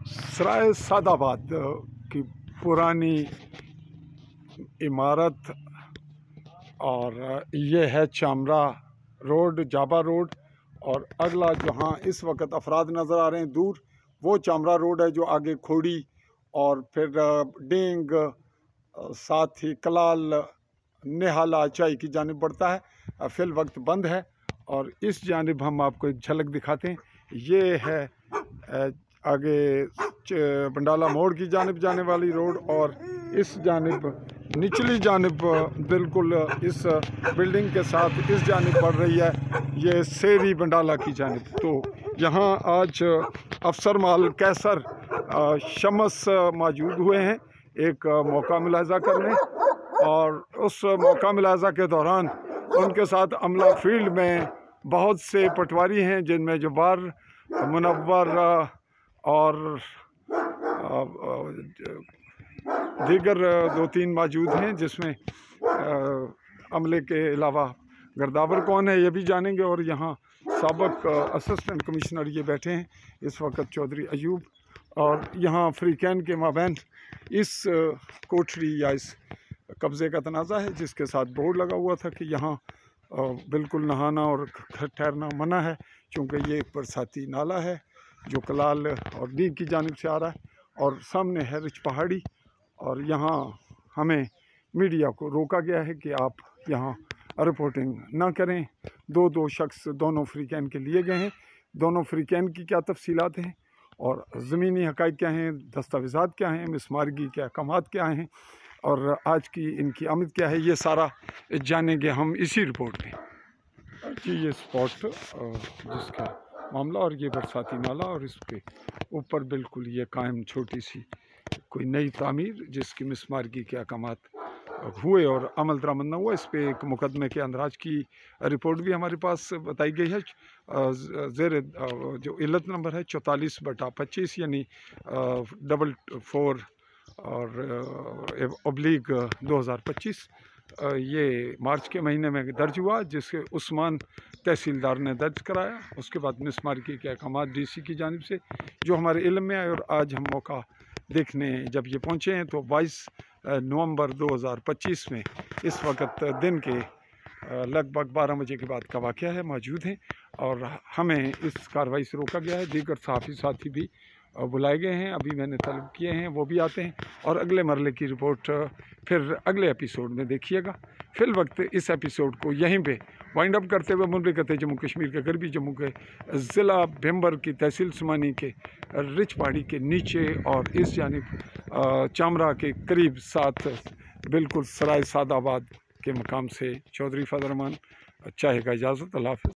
सराय सादाबाद की पुरानी इमारत और ये है चामरा रोड, जाबा रोड। और अगला जहाँ इस वक्त अफराद नज़र आ रहे हैं दूर, वो चामरा रोड है जो आगे खोड़ी और फिर डेंग, साथ ही कलाल, नेहाला, चाई की जानिब बढ़ता है। फिल वक्त बंद है। और इस जानिब हम आपको एक झलक दिखाते हैं। ये है आगे बंडाला मोड़ की जानिब जाने वाली रोड, और इस जानिब निचली जानिब बिल्कुल इस बिल्डिंग के साथ इस जानिब बढ़ रही है ये सेरी बंडाला की जानिब। तो यहाँ आज अफसर माल कैसर शमस मौजूद हुए हैं एक मौका मुलाहजा करने, और उस मौका मुलाहजा के दौरान उनके साथ अमला फील्ड में बहुत से पटवारी हैं, जिनमें जुबार, मुनव्वर और दीगर 2-3 मौजूद हैं, जिसमें अमले के अलावा गर्दावर कौन है ये भी जानेंगे। और यहाँ साबिक असिस्टेंट कमिश्नर ये बैठे हैं इस वक्त, चौधरी अयूब। और यहाँ फ्रीकैन के माबैन इस कोठरी या इस कब्ज़े का तनाज़ा है, जिसके साथ बोर्ड लगा हुआ था कि यहाँ बिल्कुल नहाना और ठहरना मना है, चूँकि ये एक बरसाती नाला है जो कलाल और नीग की जानिब से आ रहा है। और सामने है रिच पहाड़ी, और यहाँ हमें मीडिया को रोका गया है कि आप यहाँ रिपोर्टिंग ना करें। दो शख्स दोनों फ्रीकैन के लिए गए हैं। दोनों फ्रीकैन की क्या तफसीलात हैं और ज़मीनी हक़ाइक़ क्या हैं, दस्तावेज़ात क्या हैं, मिसमारगी के अहकामात क्या हैं, और आज की इनकी आमद क्या है, ये सारा जानेंगे हम इसी रिपोर्ट में। जी ये स्पॉट जिसका मामला, और ये बरसाती नाला, और इसके ऊपर बिल्कुल ये कायम छोटी सी कोई नई तामीर जिसकी मिसमारगी के अहकामात हुए और अमल दरामद न हुआ। इस पर एक मुकदमे के अंदराज की रिपोर्ट भी हमारे पास बताई गई है। ज़ेर जो इल्लत नंबर है 44/25 यानी 444 और ऑब्लिक 2025, ये मार्च के महीने में दर्ज हुआ, जिसके उस्मान तहसीलदार ने दर्ज कराया। उसके बाद मिसमारगी के अहकामात डीसी की जानिब से जो हमारे इल्म में आए, और आज हम मौका देखने जब ये पहुँचे हैं तो 22 नवंबर 2025 में इस वक्त दिन के लगभग 12 बजे के बाद का वाक़या है, मौजूद हैं। और हमें इस कार्रवाई से रोका गया है। दीगर सहाफ़ी साथी भी बुलाए गए हैं, अभी मैंने तलब किए हैं, वो भी आते हैं। और अगले मरले की रिपोर्ट फिर अगले एपिसोड में देखिएगा। फिल वक्त इस एपिसोड को यहीं पे वाइंड अप करते हुए मुमलिकत जम्मू कश्मीर के गरबी जम्मू के ज़िला भिम्बर की तहसील सुमानी के रिच पहाड़ी के नीचे और इस जानिब चामरा के करीब साथ बिल्कुल सराय सादाबाद के मकाम से चौधरी फजल रहमान चाहेगा इजाज़त। अल्लाह हाफ़िज़।